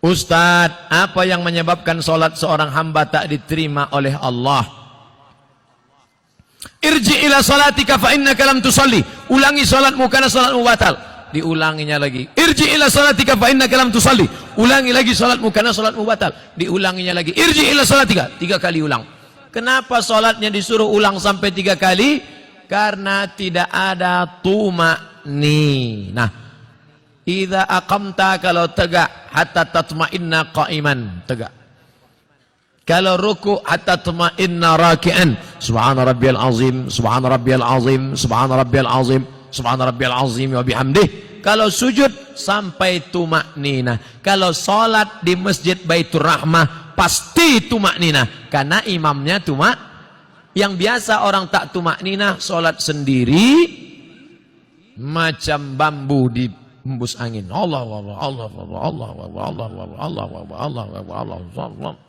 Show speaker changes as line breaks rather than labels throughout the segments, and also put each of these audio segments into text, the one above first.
Ustadz, apa yang menyebabkan sholat seorang hamba tak diterima oleh Allah? Irji ila sholatika fa innaka lam tusalli. Ulangi sholatmu karena sholatmu batal. Diulanginya lagi. Irji ila sholatika fa innaka lam tusalli. Ulangi lagi sholatmu karena sholatmu batal. Diulanginya lagi. Irji ila sholatika. 3 kali ulang. Kenapa sholatnya disuruh ulang sampai 3 kali? Karena tidak ada tuma'ninah. Idza aqamta, kalau tegak, hatta tatma'inna qa'iman, tegak. Kalau ruku, hatta tatma'inna raki'an. Subhana rabbiyal azim, subhana rabbiyal azim, subhana rabbiyal azim, subhana rabbiyal azim wa bihamdih. Kalau sujud sampai tuma'ninah. Kalau salat di Masjid Baitur Rahmah pasti tuma'ninah, karena imamnya yang biasa orang tak tuma'ninah, salat sendiri macam bambu di hembus angin. Allah Allah Allah Allah Allah Allah Allah Allah Allah.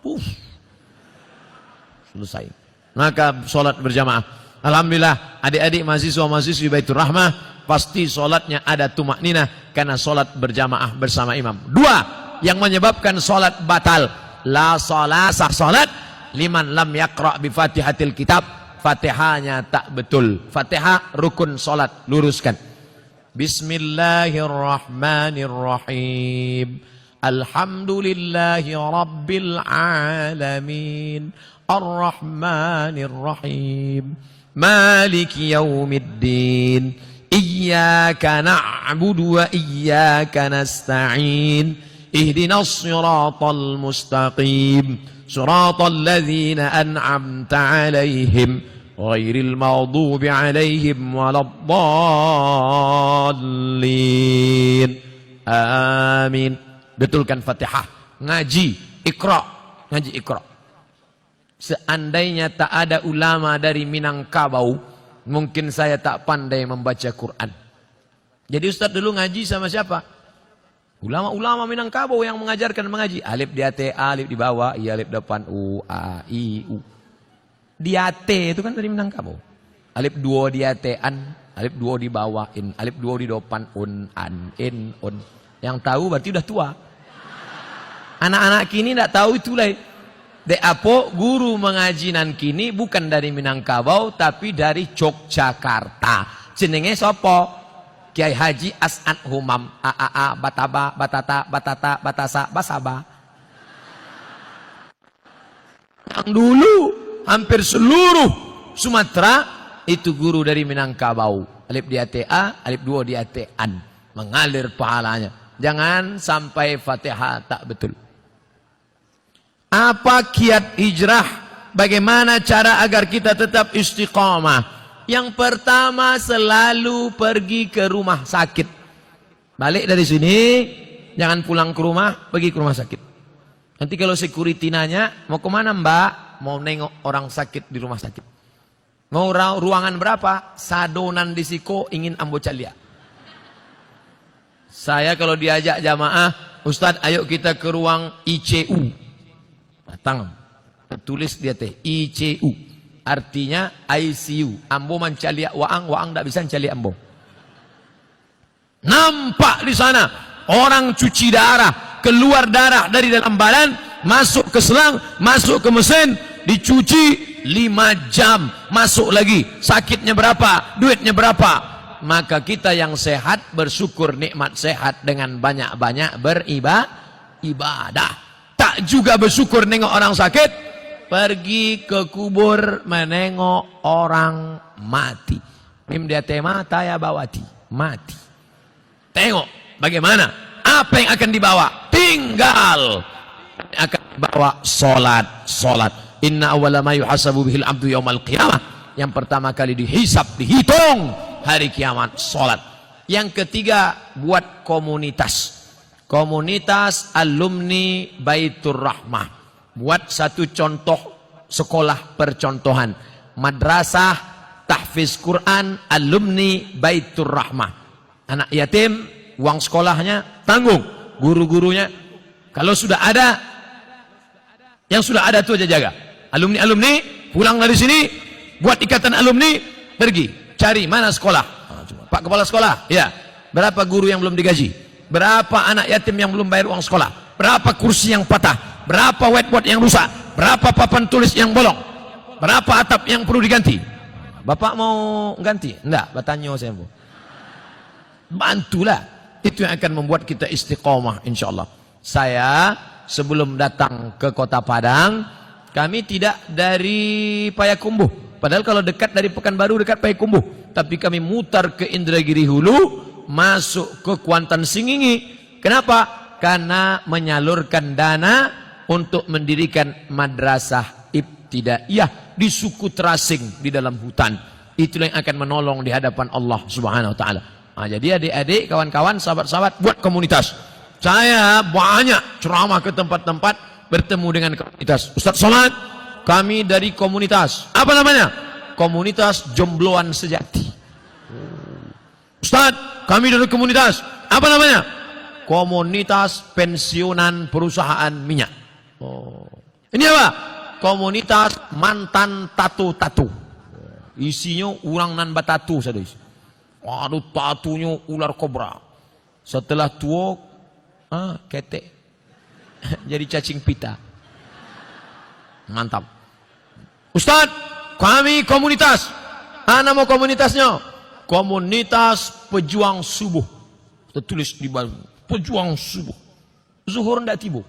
Selesai. Maka sholat berjamaah. Alhamdulillah, adik-adik mahasiswa-mahasiswi Baitur Rahmah pasti sholatnya ada tumakninah karena sholat berjamaah bersama imam. 2 yang menyebabkan sholat batal. La sholat, sah sholat liman lam yaqra' bi fatihatil kitab. Fatihahnya tak betul. Fatihah rukun sholat, luruskan. Bismillahirrahmanirrahim. Alhamdulillahi rabbil alamin. Ar-Rahmanir-Rahim. Maliki yaumiddin. Iyyaka na'budu wa iyyaka nasta'in. Ihdinas siratal mustaqim. Siratal ladzina an'amta 'alaihim ghairil maghdubi 'alaihim waladdallin. Amin. Betulkan Fatihah. Ngaji Iqra. Ngaji Iqra. Seandainya tak ada ulama dari Minangkabau, mungkin saya tak pandai membaca Quran. Jadi Ustadz dulu ngaji sama siapa? Ulama-ulama Minangkabau yang mengajarkan mengaji. Alif di atas, alif di bawah, i alif depan, u, a, i, u. Di atas itu kan dari Minangkabau. Alif 2 di atas, an, alif 2 di bawah, in, alif 2 di depan, un, an, in, un. Yang tahu berarti udah tua. Anak-anak kini tidak tahu itulah. De apo guru mengaji nan kini bukan dari Minangkabau tapi dari Yogyakarta. Jenenge sopo? Kiai Haji As'ad Humam. A bataba batata batata batasa basaba. Yang dulu hampir seluruh Sumatera itu guru dari Minangkabau. Alif di atas a, alif 2 di atas an. Mengalir pahalanya. Jangan sampai Fatihah tak betul. Apa kiat hijrah? Bagaimana cara agar kita tetap istiqamah? Yang pertama, selalu pergi ke rumah sakit. Balik dari sini, jangan pulang ke rumah, pergi ke rumah sakit. Nanti kalau security nanya, mau kemana mbak? Mau nengok orang sakit di rumah sakit. Mau ruangan berapa? Sadonan di siko, ingin ambo calia. Saya kalau diajak jamaah, Ustadz ayo kita ke ruang ICU. Datang, tulis dia teh ICU, artinya ICU. Ambo mencaliak waang tak bisa mencaliak ambo. Nampak di sana orang cuci darah, keluar darah dari dalam badan, masuk ke selang, masuk ke mesin, dicuci 5 jam, masuk lagi. Sakitnya berapa? Duitnya berapa? Maka kita yang sehat bersyukur nikmat sehat dengan banyak-banyak beribadah. Tak juga bersyukur nengok orang sakit, pergi ke kubur menengok orang mati. Mim dia mata ya bawati, mati. Tengok bagaimana, apa yang akan dibawa? Tinggal akan dibawa solat. Inna awwala ma yuhasabu bihil abdu yaumal qiyamah. Yang pertama kali dihisab, dihitung hari kiamat, solat. Yang ketiga, buat komunitas. Komunitas alumni Baitur Rahmah. Buat satu contoh sekolah percontohan, madrasah tahfiz Quran alumni Baitur Rahmah. Anak yatim, uang sekolahnya tanggung, guru-gurunya. Kalau sudah ada, yang sudah ada itu aja jaga. Alumni pulang dari sini, buat ikatan alumni, pergi cari mana sekolah. Pak Kepala Sekolah, ya, berapa guru yang belum digaji, berapa anak yatim yang belum bayar uang sekolah, berapa kursi yang patah, berapa whiteboard yang rusak, berapa papan tulis yang bolong, berapa atap yang perlu diganti. Bapak mau ganti? Enggak, bertanya saya mau. Bantulah, itu yang akan membuat kita istiqomah insyaallah. Saya sebelum datang ke Kota Padang, kami tidak dari Payakumbuh. Padahal kalau dekat dari Pekanbaru dekat Payakumbuh, tapi kami mutar ke Indragiri Hulu, masuk ke Kuantan Singingi. Kenapa? Karena menyalurkan dana untuk mendirikan madrasah ibtidaiyah di suku terasing di dalam hutan. Itulah yang akan menolong di hadapan Allah Subhanahu wa taala. Nah, jadi adik-adik, kawan-kawan, sahabat-sahabat, buat komunitas. Saya banyak ceramah ke tempat-tempat, bertemu dengan komunitas. Ustaz Somad, kami dari komunitas. Apa namanya? Komunitas Jombloan Sejati. Ustaz, kami dari komunitas. Apa namanya? Komunitas Pensiunan Perusahaan Minyak. Oh. Ini apa? Komunitas Mantan Tatu-Tatu. Isinya orang nan batatu saja. Waduh, tatunya ular kobra. Setelah tua, ketek. Jadi cacing pita. Mantap. Ustaz, kami komunitas. Nama komunitasnya? Komunitas Pejuang Subuh. Tertulis di bawah. Pejuang Subuh. Zuhur ndak tiba.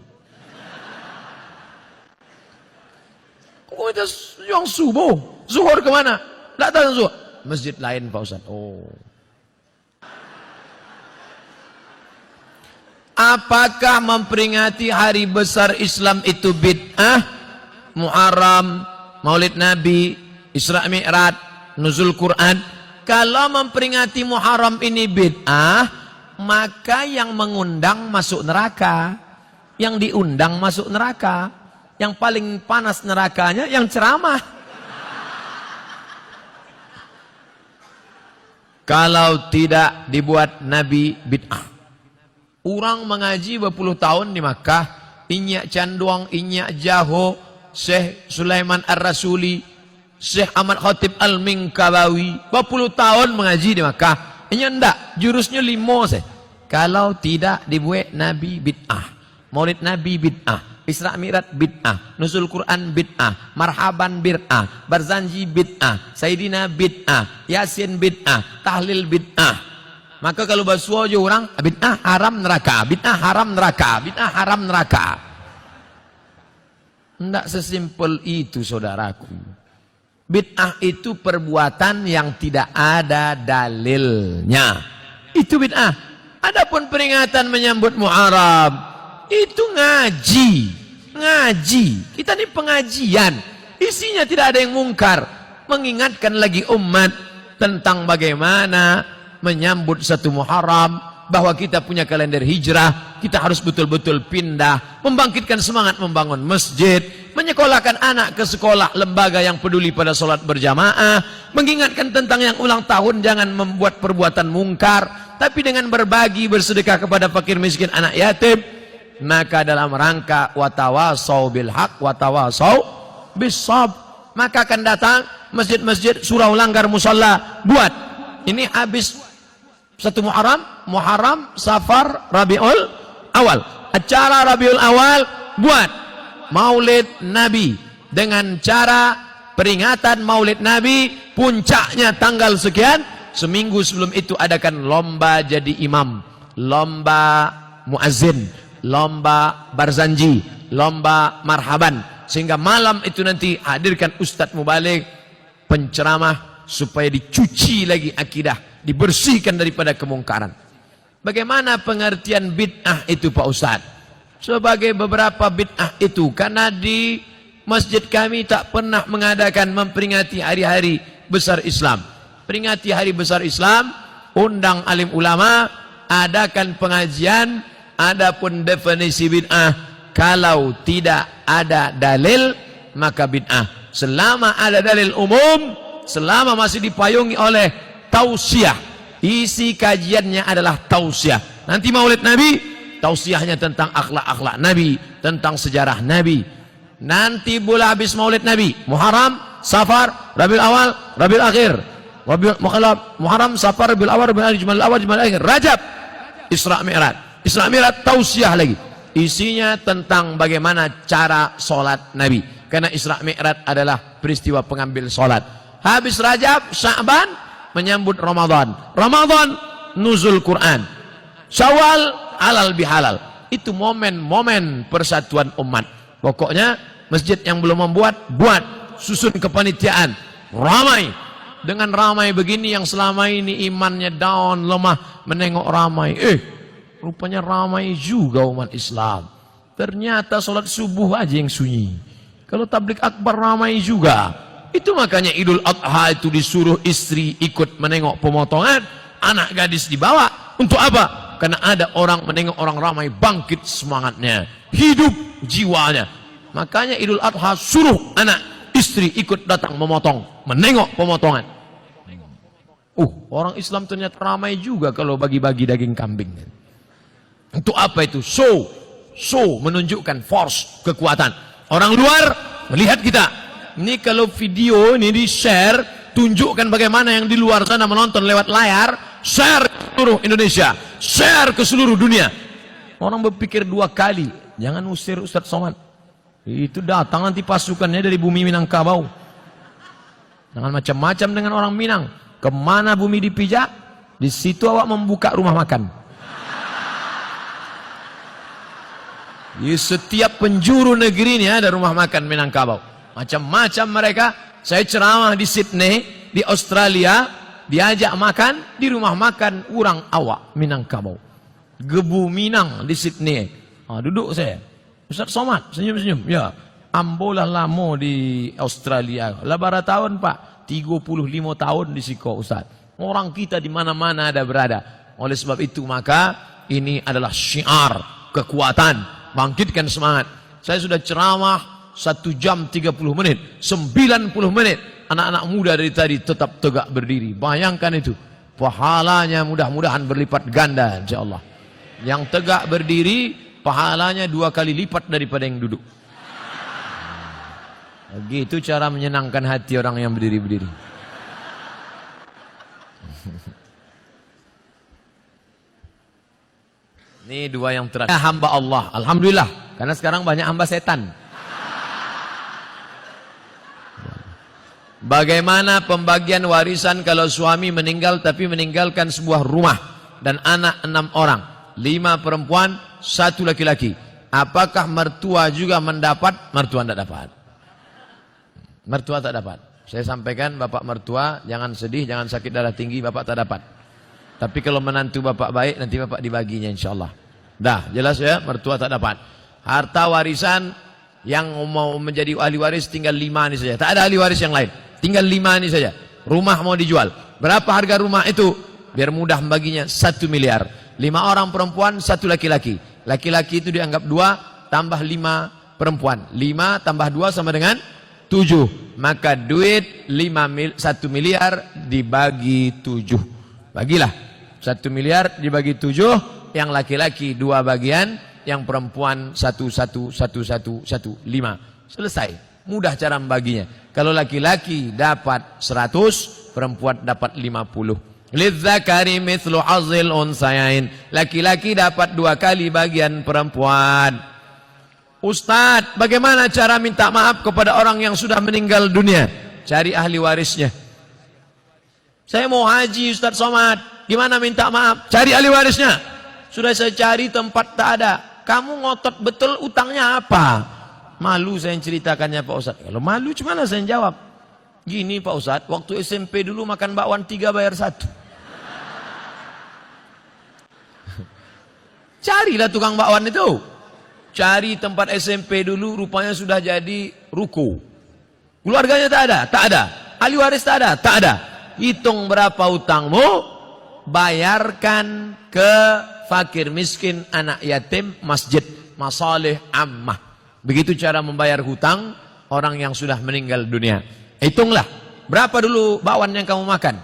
Komunitas Pejuang Subuh. Zuhur kemana? Ndak tahu zuhur. Masjid lain Pak Ustaz. Oh. Apakah memperingati hari besar Islam itu bid'ah? Muharram, Maulid Nabi, Isra Mi'raj, Nuzul Quran. Kalau memperingati Muharram ini bid'ah, maka yang mengundang masuk neraka, yang diundang masuk neraka. Yang paling panas nerakanya yang ceramah. Kalau tidak dibuat Nabi bid'ah. Orang mengaji berpuluh tahun di Makkah, Inyak Canduang, Inyak Jaho, Syekh Sulaiman Ar-Rasuli, Syekh Ahmad Khatib Al-Minkabawi, berpuluh tahun mengaji di Makkah. Ini enggak, jurusnya 5 saya. Kalau tidak dibuat Nabi bid'ah, Maulid Nabi bid'ah, Isra Mi'raj bid'ah, Nuzul Quran bid'ah, Marhaban bid'ah, Barzanji bid'ah, Sayyidina bid'ah, Yasin bid'ah, Tahlil bid'ah. Maka kalau basuh aja orang, bid'ah haram neraka, bid'ah haram neraka, bid'ah haram neraka. Tidak sesimpel itu saudaraku. Bid'ah itu perbuatan yang tidak ada dalilnya. Itu bid'ah. Adapun peringatan menyambut Muharram, itu ngaji. Ngaji. Kita ini pengajian. Isinya tidak ada yang mungkar. Mengingatkan lagi umat tentang bagaimana menyambut satu Muharram, bahwa kita punya kalender hijrah, kita harus betul-betul pindah, membangkitkan semangat membangun masjid, menyekolahkan anak ke sekolah lembaga yang peduli pada sholat berjamaah, mengingatkan tentang yang ulang tahun jangan membuat perbuatan mungkar, tapi dengan berbagi bersedekah kepada fakir miskin anak yatim. Maka dalam rangka watawasau bil haq watawasau bis sabr, maka akan datang masjid-masjid surau langgar musalla buat. Ini habis satu Muharram, Safar, Rabiul Awal. Acara Rabiul Awal buat Maulid Nabi dengan cara peringatan Maulid Nabi, puncaknya tanggal sekian. Seminggu sebelum itu adakan lomba jadi imam, lomba muazzin, lomba barzanji, lomba marhaban, sehingga malam itu nanti hadirkan ustadz mubaligh penceramah supaya dicuci lagi akidah, dibersihkan daripada kemungkaran. Bagaimana pengertian bid'ah itu Pak Ustadz? Sebagai beberapa bid'ah itu, karena di masjid kami tak pernah mengadakan memperingati hari-hari besar Islam. Peringati hari besar Islam, undang alim ulama, adakan pengajian. Adapun definisi bid'ah, kalau tidak ada dalil, maka bid'ah. Selama ada dalil umum, selama masih dipayungi oleh tausiah, isi kajiannya adalah tausiah. Nanti maulid Nabi, tausiahnya tentang akhlak-akhlak Nabi, tentang sejarah Nabi. Nanti bola habis maulid Nabi, Muharram, Safar, Rabiul Awal, Rabiul Akhir, Muharram, Safar, Rabiul Awal, Rabiul Akhir, Jumadil Awal, Jumadil Akhir, Rajab, Isra Mi'raj. Isra Mi'raj tausiah lagi. Isinya tentang bagaimana cara solat Nabi. Karena Isra Mi'raj adalah peristiwa pengambil solat. Habis Rajab, Sya'ban menyambut Ramadan. Ramadan nuzul Quran. Syawal halal bihalal. Itu momen-momen persatuan umat. Pokoknya masjid yang belum membuat, buat. Susun kepanitiaan. Ramai. Dengan ramai begini yang selama ini imannya down, lemah, menengok ramai. Rupanya ramai juga umat Islam. Ternyata sholat subuh aja yang sunyi. Kalau tablik akbar ramai juga. Itu makanya Idul Adha itu disuruh istri ikut menengok pemotongan, anak gadis dibawa. Untuk apa? Karena ada orang menengok orang ramai, bangkit semangatnya, hidup jiwanya. Makanya Idul Adha suruh anak istri ikut datang memotong, menengok pemotongan. Orang Islam ternyata ramai juga kalau bagi-bagi daging kambing. Untuk apa itu? Show menunjukkan force, kekuatan. Orang luar melihat kita. Ini kalau video ini di-share, tunjukkan bagaimana yang di luar sana menonton lewat layar, share ke seluruh Indonesia, share ke seluruh dunia. Orang berpikir dua kali, jangan usir Ustaz Somad. Itu datang nanti pasukannya dari bumi Minangkabau. Jangan macam-macam dengan orang Minang. Kemana bumi dipijak, di situ awak membuka rumah makan. Di setiap penjuru negeri ini ada rumah makan Minangkabau. Macam-macam mereka. Saya ceramah di Sydney, di Australia, diajak makan di rumah makan orang awak Minangkabau. Gebu Minang di Sydney. Duduk saya. Ustaz Somad, senyum-senyum. Ya, ambolah lama di Australia. Labara tahun Pak, 35 tahun di Siko Ustaz. Orang kita di mana-mana ada berada. Oleh sebab itu maka ini adalah syiar kekuatan. Bangkitkan semangat. Saya sudah ceramah 1 jam 30 menit, 90 menit. Anak-anak muda dari tadi tetap tegak berdiri. Bayangkan itu. Pahalanya mudah-mudahan berlipat ganda insyaallah. Yang tegak berdiri pahalanya 2 kali lipat daripada yang duduk. Begitu cara menyenangkan hati orang yang berdiri-berdiri. Ini 2 yang terakhir. Hamba Allah, alhamdulillah. Karena sekarang banyak hamba setan. Bagaimana pembagian warisan kalau suami meninggal tapi meninggalkan sebuah rumah dan anak 6 orang, 5 perempuan, 1 laki-laki. Apakah mertua juga mendapat? Mertua tidak dapat. Mertua tak dapat. Saya sampaikan bapak mertua jangan sedih, jangan sakit darah tinggi, bapak tak dapat. Tapi kalau menantu bapak baik, nanti bapak dibaginya insyaAllah. Dah, jelas ya, mertua tak dapat. Harta warisan yang mau menjadi ahli waris tinggal 5 ini saja. Tak ada ahli waris yang lain. Tinggal 5 ini saja. Rumah mau dijual. Berapa harga rumah itu? Biar mudah membaginya 1 miliar. 5 orang perempuan, 1 laki-laki. Laki-laki itu dianggap 2 tambah 5 perempuan. 5 tambah 2 sama dengan 7. Maka duit 1 miliar dibagi 7. Bagilah. 1 miliar dibagi 7, yang laki-laki 2 bagian, yang perempuan 1, 1, 1, 1, 1, 5. Selesai. Mudah cara membaginya. Kalau laki-laki dapat 100, perempuan dapat 50. Lidzakari mithlu hazzil unsayain. Laki-laki dapat 2 kali bagian perempuan. Ustadz, bagaimana cara minta maaf kepada orang yang sudah meninggal dunia? Cari ahli warisnya. Saya mau haji Ustadz Somad. Gimana minta maaf? Cari ahli warisnya. Sudah saya cari tempat tak ada. Kamu ngotot betul utangnya apa? Malu saya ceritakannya Pak Ustadz. Kalau malu gimana saya jawab? Gini Pak Ustadz, waktu SMP dulu makan bakwan 3 bayar 1. Carilah tukang bakwan itu. Cari tempat SMP dulu, rupanya sudah jadi ruko. Keluarganya tak ada? Tak ada. Ahli waris tak ada? Tak ada. Hitung berapa utangmu, bayarkan ke fakir miskin, anak yatim, masjid, masalih ammah. Begitu cara membayar hutang. orang yang sudah meninggal dunia. Hitunglah, berapa dulu bakwan yang kamu makan?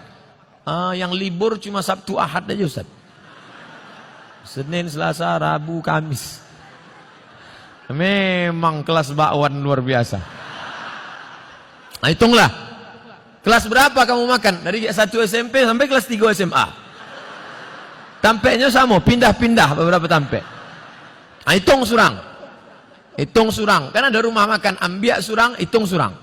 Yang libur cuma Sabtu Ahad aja Ustaz. Senin, Selasa, Rabu, Kamis. Memang kelas bakwan luar biasa. Nah, hitunglah. Kelas berapa kamu makan? Dari 1 SMP sampai kelas 3 SMA. Tampeknya sama, pindah-pindah beberapa tampek. Nah, hitung surang. Hitung surang. Karena ada rumah makan ambiak surang, hitung surang.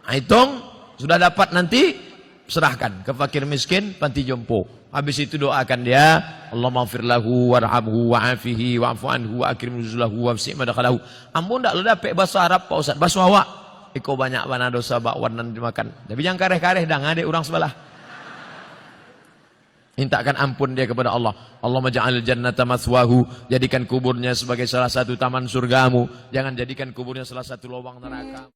Nah, hitung, sudah dapat nanti, serahkan ke fakir miskin, panti jompo. Habis itu doakan dia, Allahumma ighfir lahu warhamhu wa'afihi wa'fu anhu wa akrim nuzulahu wafsi' madakhalahu. Ampun tak lo dapat bahasa Arab Pak Ustaz, bahasa awak. Iko banyak mana dosa bakwan nan dimakan. Tapi jangan kareh-kareh dah ngadek orang sebelah. Mintakan ampun dia kepada Allah. Allahumma ja'al jannata maswahu, jadikan kuburnya sebagai salah satu taman surgamu. Jangan jadikan kuburnya salah satu lubang neraka.